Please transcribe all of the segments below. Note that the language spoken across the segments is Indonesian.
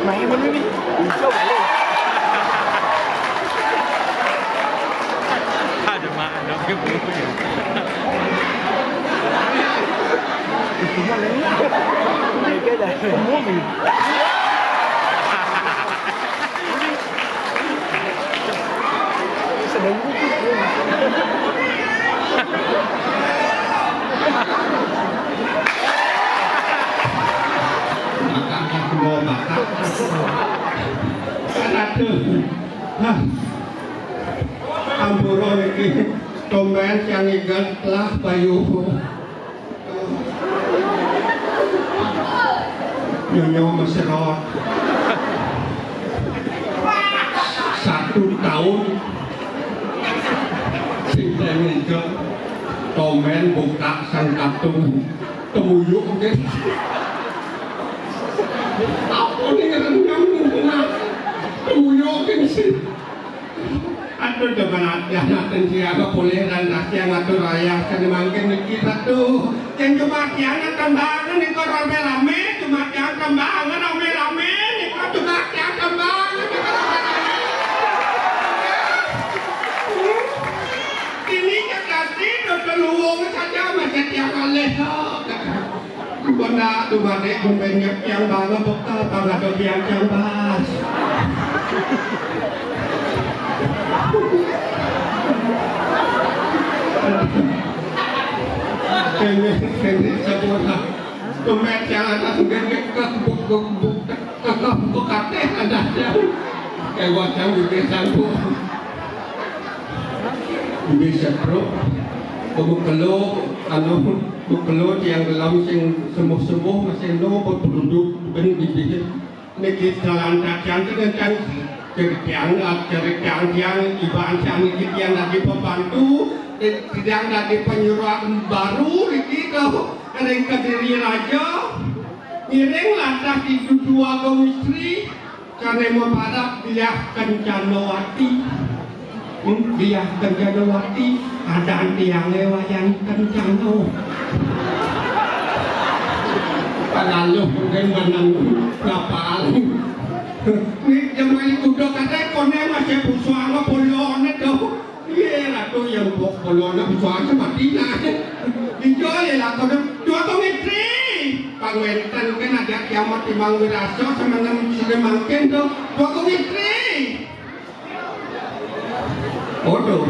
Mày mình mới đi cho mày luôn. Ada mak ada ke belum? Cuma lain. Ini ke dah semua ni. Sedang buku. Ampura iki tomben yang ingat lah bayu nyonya meserot 1 tahun sing ingat tomben buka sang katung temuyuk ke apa nih rendam temuyuk ke sih aduh depan anak siapa boleh dan yang ngatur raya kan mungkin kita tuh yang cuma yang tembangan nih kok rame-rame cuma yang tembangan rame-rame nih kok cuma yang tembangan ini kan kasih udah luang saja macam yang kaleh benda tuh badai kumpulnya yang banget bekal pada bagian yang bahas ini sebuah dompet yang atas gede ke bukatnya ada kayak wajah bibisan bu bisa bro kelo anu kelo yang dalam sing sembuh masih no berduduk ben bibit ini jalan kacian itu kan cerita yang ibarat yang lagi pembantu yang lagi penyuruhan baru itu kering Kediri Raja miring lantas itu 2 kaum istri karena mempadap dia Kencanawati dia Kencanawati ada yang lewayan Kencano lalu mungkin menang kapal ini zaman kuda katanya konek masih buswanga polone tuh iya lah tuh yang polone buswanga mati lah dijual ya aku dua komitri. Pangwentan kan ada kiamat di Mang Wiraso sama sudah mangken tuh dua komitri. Bodoh.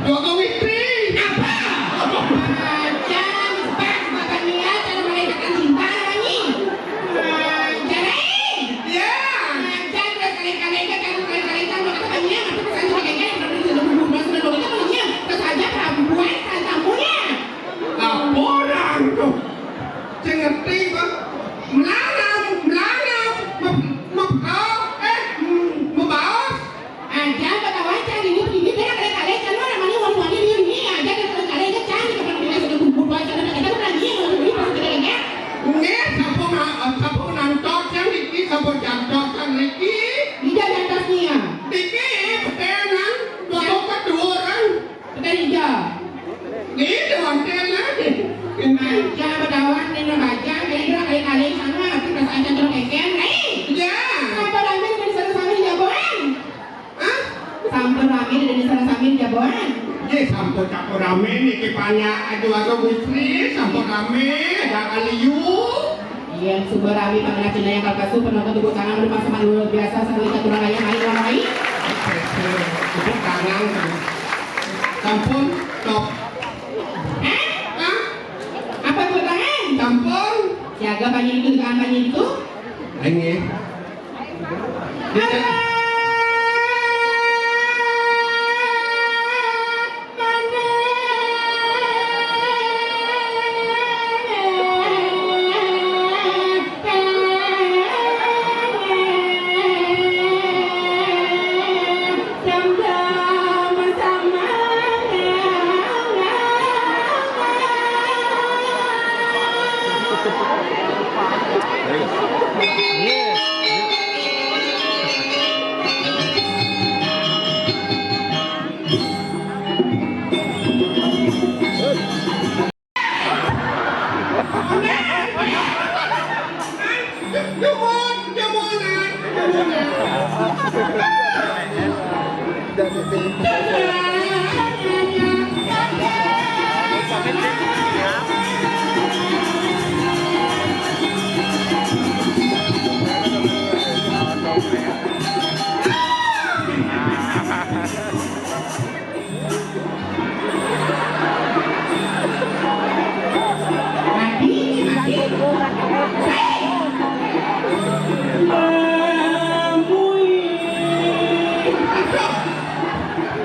Dua komitri. Apa? Jangan cepat makan dia cara merayakan cinta lagi. Jangan. Ya. Jangan berkali-kali kan makanya mati pesan sebagainya yang sudah berubah sudah begitu punya saja perempuan kan tamunya. Orang tuh. Cengerti bang. Melarang, membaos. Jangan ketahuan jangan ini dia kali-kali kan mana mana wanita ini aja kali-kali aja cantik kalau dia sudah berubah cara kita berani ini perkiranya. Nggak, sapu nantok yang Riki, sapu jantok kan Riki. Tidak ada atasnya. Riki, petenan, dua orang. Tidak. Ini hotelnya. Jangan berdawan dan membaca kali-kali sama tapi perasaan cenderung engken. Ya. Sampai rame dari sana sampai di Jaboan. Hah? Sampai rame dari sana sampai di Jaboan. Ya, sampo capo rame nih kipanya adu-adu musri, sampo rame, ada aliyu. Iya, super rame panggilan Cina yang kalkasu penonton tepuk tangan berpasangan luar biasa sambil kita turun ayam hari ramai. Tepuk tangan. Sampun, top. Hah? Apa tepuk tangan? Sampun. Siaga banyak itu dengan banyak itu. Ini.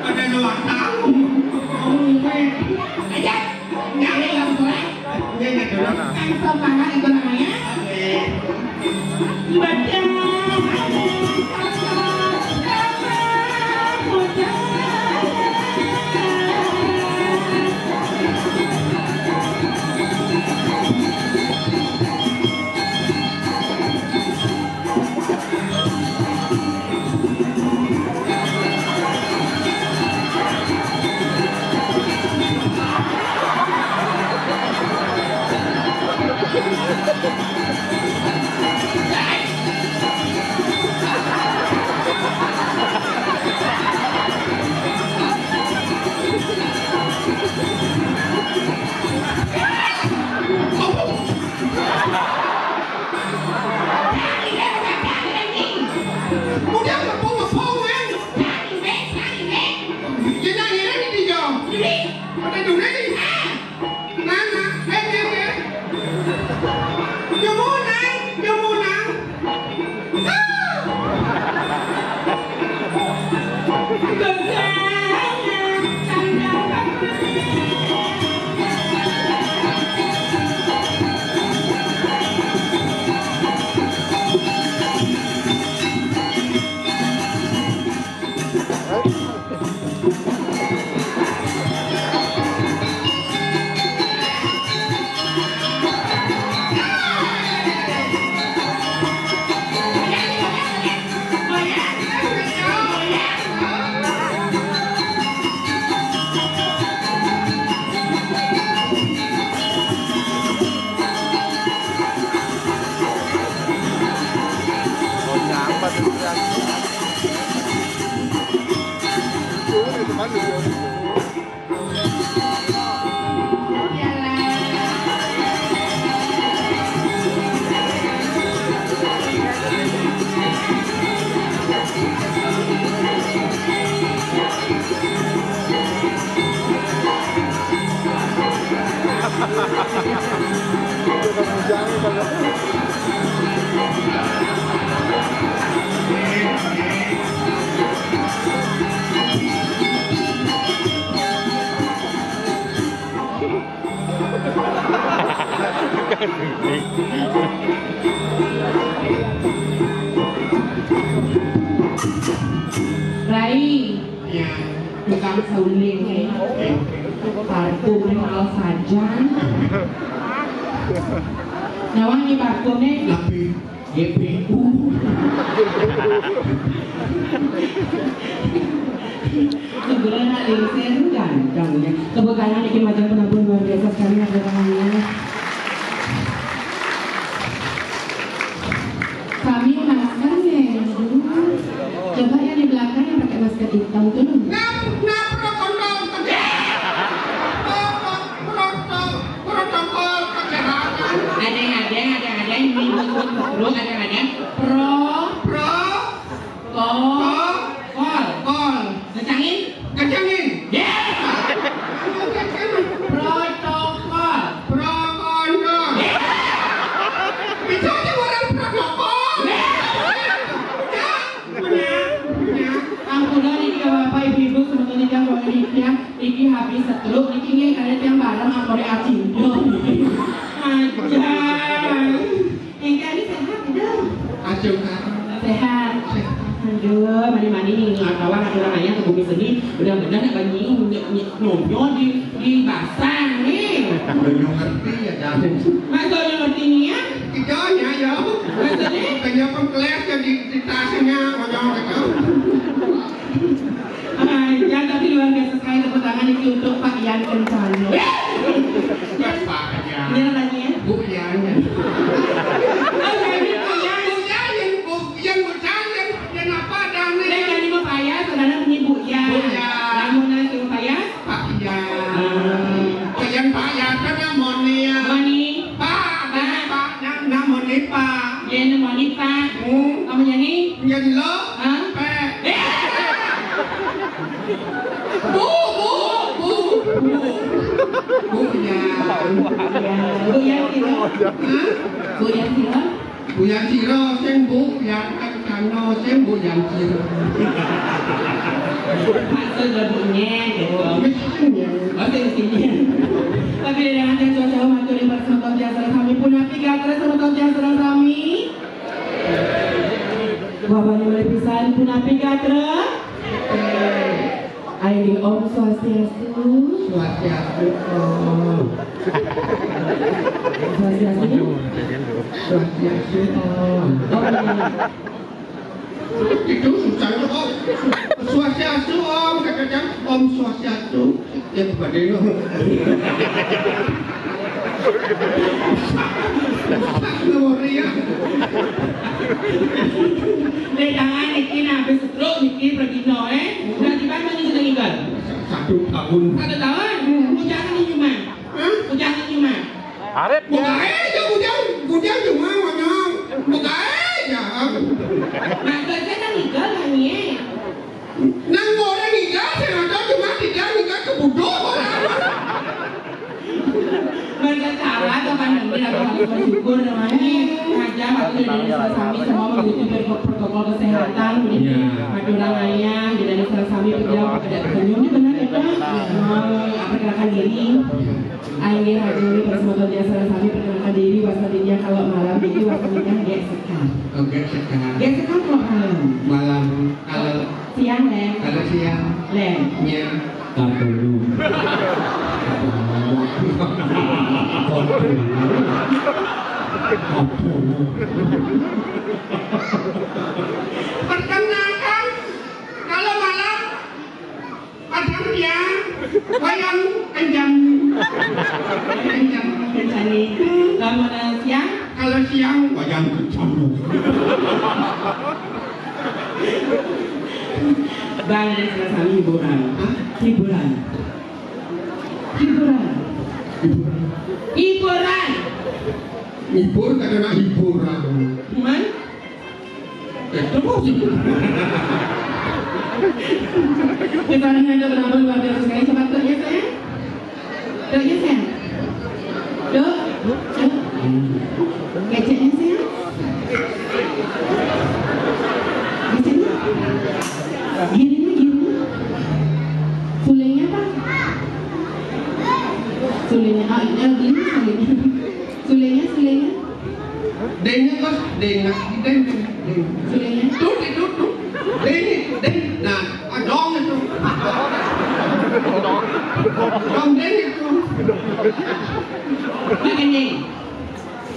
Ada dua tamu. Aja, jangan yang boleh. Ini dulu. Langsung banget itu namanya. Baca. Udah ngepung kan? Kita ngira di dijom. Ada duri. Mana? Ini. Jemunang. Rai, Ya. tukang sauling parfum kalau saja. Nawang ni parfum ni Tapi GPU. Sebenarnya lirisnya itu ganteng ya. Kebetulan bikin wajah penampilan luar biasa sekali ada tangannya. Kami masker ya. Coba yang di belakang yang pakai masker hitam tuh. Ada yang nyebut pro, ada kol, kecangin, protokol. Ampunan ini kalau bapak ibu sebetulnya yang bawa ini habis setruk, ini ada yang bareng amore acindo. Aja, yang kali sehat dong. Sehat. Aduh, mandi-mandi nih, kawan ada orang ayah ke bumi seni, benar-benar nak banyi nyonyol di basah nih. belum ngerti ya jangan. Maksudnya ngerti nih ya? Ijonya ya. Maksudnya? Kayaknya pengkeles jadi di tasnya ngomong gitu. Ya, tapi luar biasa sekali tepuk tangan ini untuk Pak Ian Kencana. Pak aja. Ini namanya ya? Bu Yan. Oh, jadi Pak Ian. Yang bercanda yang apa dan Saya jadi Pak Payas, saudara menyebut ya. Bu Yan. Namun nanti Pak Payas. Pak Yan. Yang Pak Yan kan namun ya. Mani. Pak namun ni Pak. Dia nama ni Pak. Namanya ni? Yang lo. Hah? Bu Yan. Bu Yan kira? Bu Yan Ciro, sing Bu Yan Kencana, sing Bu Yan Ciro. Maksud lagunya gitu. Mestinya. Mestinya. Tapi dengan yang jauh-jauh matur di bersama jasa kami punya tiga terus sama jasa kami. Bapak yang berpisahan punya tiga terus. Ayo Om Swastiastu. Swastiastu. Swastiastu. Swastiastu. Itu susahnya Om. Swastiastu Om, kadang Om Swastiastu. Ya kepada itu. Gloria. Jangan bikin habis stroke, bikin pergi no Nanti mana ni sudah tinggal? 1 tahun. 1 tahun? Jangan ni cuma. Jangan cuma. Arep Buka aja hujan cuma ngomong. Buka aja. Maksudnya kan tinggal lah ni Nang orang nikah, saya ada cuma tidak nikah kebudok orang. Mereka salah atau kan ini aku bersyukur namanya aja waktu dari Sami semua mengikuti protokol kesehatan maju orang ayah dari Sami beliau ada senyum ini benar ya Pak perkenalkan diri Aingin Hajuri bersama Tuan Sami perkenalkan diri waspadanya kalau malam ini waspadanya gesekan gesekan kalau malam kalau siang lem kalau siang lemnya dulu perkenalkan kalau malam padang dia wayang kencani kalau siang kalau siang wayang kencang Bang dari sama hiburan. Hiburan. Hiburan. Hiburan. Hibur karena hiburan. Cuman Terus kita hanya benar-benar luar biasa sekali. Coba doanya sayang. Doanya sayang. Do. Keceknya sayang. Keceknya. Gini. Sulingnya apa? Sulingnya. Oh, ini gini sulingnya. Sulingnya. Dengnya kos, deng. Sulingnya. Tuh. Deng. Nah, dong itu. Dong deng itu.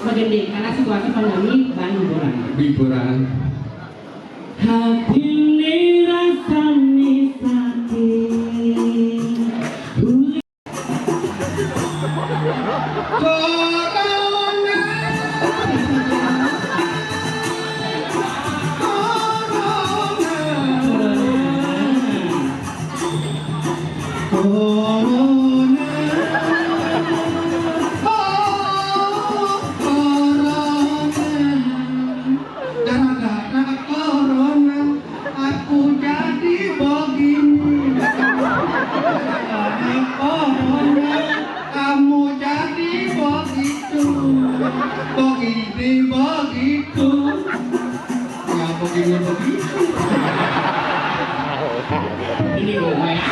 Magending, karena situasi pandemi bahan Hiburan. hati ini rasanya sakit. Gara-gara corona aku jadi begini. Gara-gara corona kamu jadi begitu. Begitu. Ya begitu. Ini gue ya.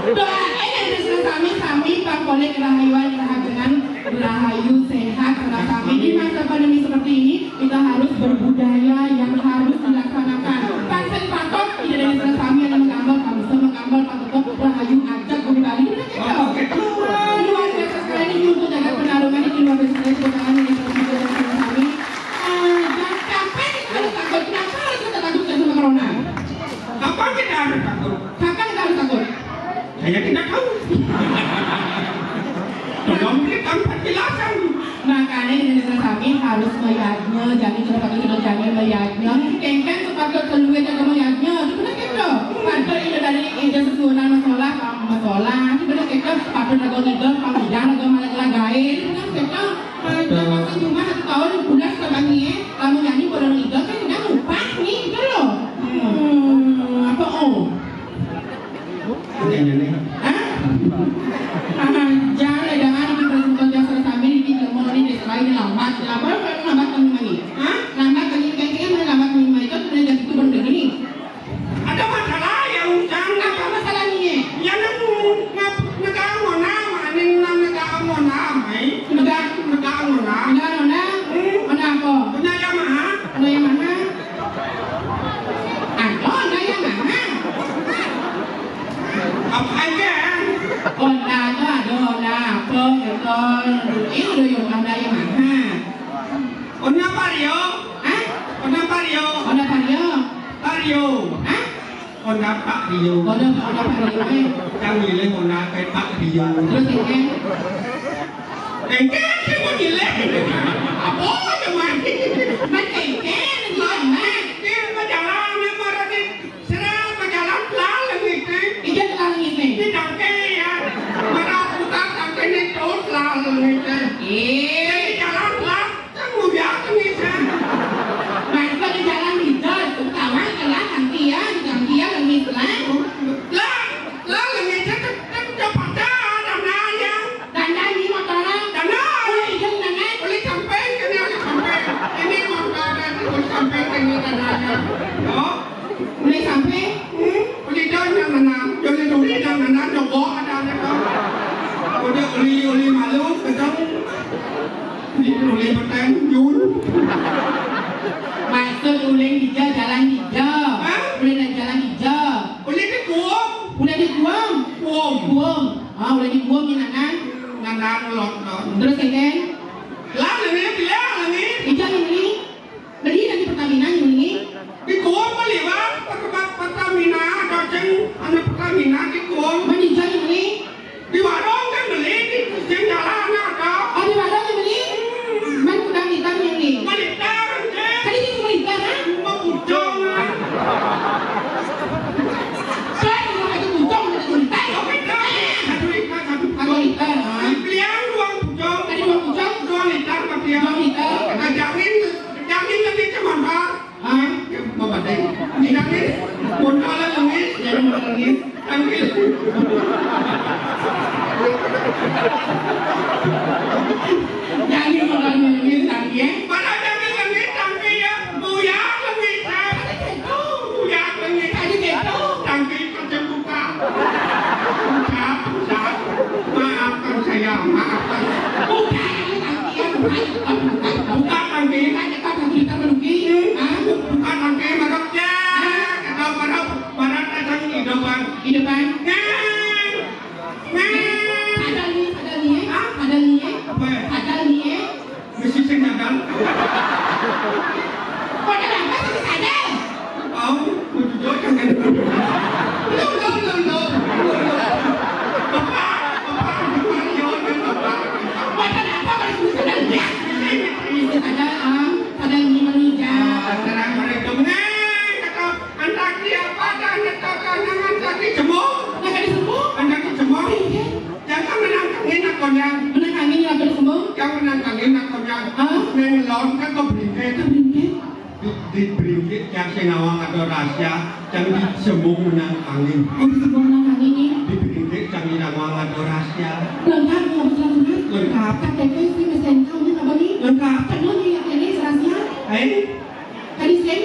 Doain yang kami Pak Kolek Rahayuan dengan Rahayu sehat karena kami di masa pandemi seperti ini kita harus berbudaya yang harus dilaksanakan. Pasien patok tidak ada istilah kami yang menggambar kami semua menggambar patok Rahayu ajak kembali. Luar biasa sekali ini untuk jaga penarungan ini luar biasa sekali kebenaran ini kami. Jangan sampai kita takut. Kenapa harus kita takut sama corona? Kapan kita harus takut? Kapan kita harus takut? Saya tidak tahu. Tolong berikan penjelasan. Makanya Indonesia kami harus melihatnya, jadi kita pakai kita jangan melihatnya. Kengkeng sepatut keluar jaga melihatnya. Sebenarnya kita patut itu dari ide susunan masalah, sebenarnya kita patut lagu leader, pamidang lagu malah lagai. Sebenarnya kita masih cuma 1 tahun bulan sebangi, kamu nyanyi boleh leader kan tidak lupa nih gitu loh. Apa jangan dengan presentasi yang sudah kami ini mau ini selain lambat kami itu sudah jadi turun begini. Ada masalah yang jangan. Apa masalahnya? Yang negara mana? Negara mana? Mana apa? Punya Yamaha. Ada yang mana? Ada yang mana? Apa aja? Honda itu ada Honda, apa itu? Itu ada yang Honda yang mana? Honda Vario. Hah? Honda Vario. Honda Vario? Vario. Hah? Honda Pak Rio. Honda Vario. Yang milih Honda kayak Pak Rio. Terus ini? Engkau cuma milih. Apa yang mati? Kengkeng gimana? Dia berjalan marah ni. Serang berjalan pelan lagi tu. Ija telah ini. Di dangke ya. Marah putar dangke ni terus lalu ni. Jadi jalan pelan. Kamu biasa ni kan? Masa di jalan hijau, terutama adalah gantian lagi pelan. Lah lagi cakap cepat dah nanya. Dan ini motornya, Dana. boleh hijau dengan Boleh sampai ke ni boleh sampai. Ini motor dan boleh sampai ke ni dananya. Oh. boleh sampai. Boleh dah nana. Boleh duri dah nana. Jogo ada ni kau. Boleh uli malu betul. Uli berteng Jun. Maksud uling hijau, jalan hijau. Boleh nak jalan hijau. Uli ni kuam. Boleh diguam. Guam. Boleh diguam ni nanan. Nana melot kau. Terus kengkeng. Lah ni pilih ni. Hijau yang ini. Beli nanti Pertamina yang ini. Di kuam boleh bang. Pertamina. Doceng anak Pertamina di kuam. Mana hijau yang ini? Di warung kan beli. Di jalan ada. Oh di mana yang ini? Mana kudang hitam yang ini? Malitar je. Kan ini cuma hitam kan? Mau pucung. nangis. Nangis. Jangan malah nangis nangis. Mana jangan nangis nangis ya. Buyak nangis. Buyak nangis. Tadi gitu. Nangis kerja buka. Saat. Maafkan saya. Maafkan. Bukan nangis. Bukan nangis. Kan kita kita menunggu. Bukan nangis. Maroknya. Kalau marok datang di depan. Di depan. Ada nih. Ada nih. Mesti sengaja. Kok kenapa sih ada? Tahu, jujur jangan. Lo. Bapak, Kok kenapa harus bisa ada? Ada ini meninggal. Assalamualaikum. Kata anak siapa dan kata nangan kaki semua. Nak ada sembuh? Anak semua. Jangan menangkangin aku yang. Menangani yang ada sembuh? Jangan menangkangin aku yang. Neng lon kan kau beringket. Di beringket yang senawang atau rahasia yang disembung menangkangin. Oh, sembuh menangani ini. Di beringket yang senawang atau rahasia. Lengkap nggak bisa sunat? Lengkap. KTP sih mesin tahu nih apa nih? Lengkap. Penuh nih yang ini serasinya. Tadi sen?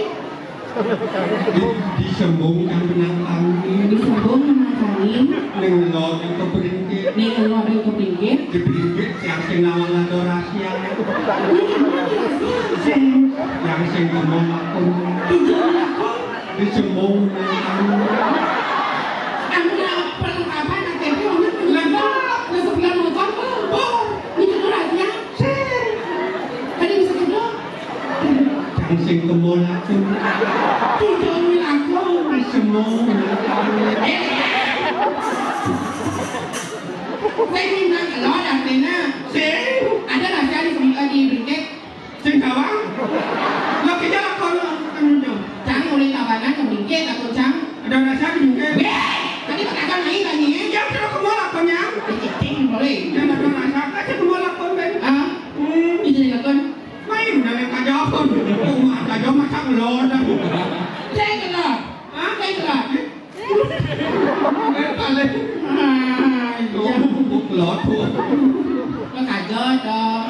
Disembung yang menangkangin. Disembung menangani. Neng lon yang kau beringket. Nih kalau ada yang kepinggir. Di beringket yang senawang atau rahasia. Yang sing ngomong aku disembung menangkangin. Anda perlengkapan KTP orang lengkap. Kesepian motor. Ini rahasia. Tadi bisa gitu. Yang sing ngomong aku Tidak aku. disembung menangkangin. Saya minta kalau ada pena. Ada rahasia di beriket. Sing gawang lo kerja lakon lo Cang mulai kawanan ke beriket atau cang? ada rasa di bingkai Tadi katakan lagi tadi ya. yang sudah kamu lakonnya Cing boleh. yang ada rasa kasih kamu lakon ben Itu dilakukan. main dalam kajauan rumah kajauan masak lo dah Saya kelak. Saya kelak. kali buk lo tuh Lo kajot dong.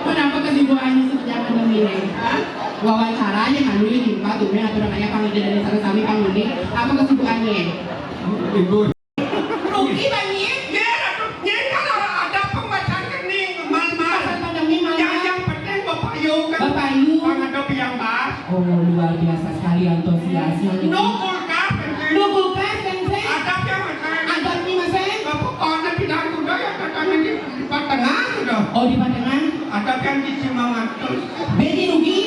Kenapa kesibukannya sejak pandemi ini? Wawancaranya kan dulu di Pak Tume atau namanya panggilan dari sana kami panggil apa kesibukannya? ibu Rugi banyak. ya kalau ada pembacaan kening mas Pandemi mana? yang penting bapak Yu kan Bapak Yu. ada yang bahas Oh luar biasa sekali antusiasnya. nukul kan Nukul kan sensei? ada yang macam Ada nih mas sen? pokoknya tidak sudah ya katanya di Patengan sudah Oh di Patengan. ada yang di Cimangan Beni rugi?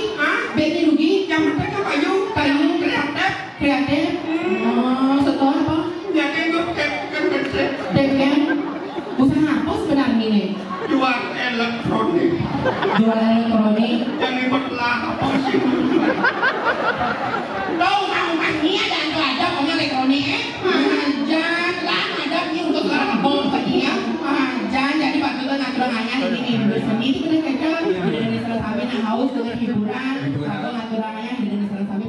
Beni rugi? yang penting apa Yu kreatif Kreatif? Oh setor apa? ya tengok kan bersih Deken? Usaha apa sebenarnya nih? jual elektronik Jualan elektronik. jangan berlah apa sih Tahu kamu ini ada punya elektronik Jangan lah ada ini untuk bom tadinya Jangan jadi batuan aturannya ini sendiri kena kecil. Jadi salah kami yang haus dengan hiburan. Atau aturannya dengan salah kami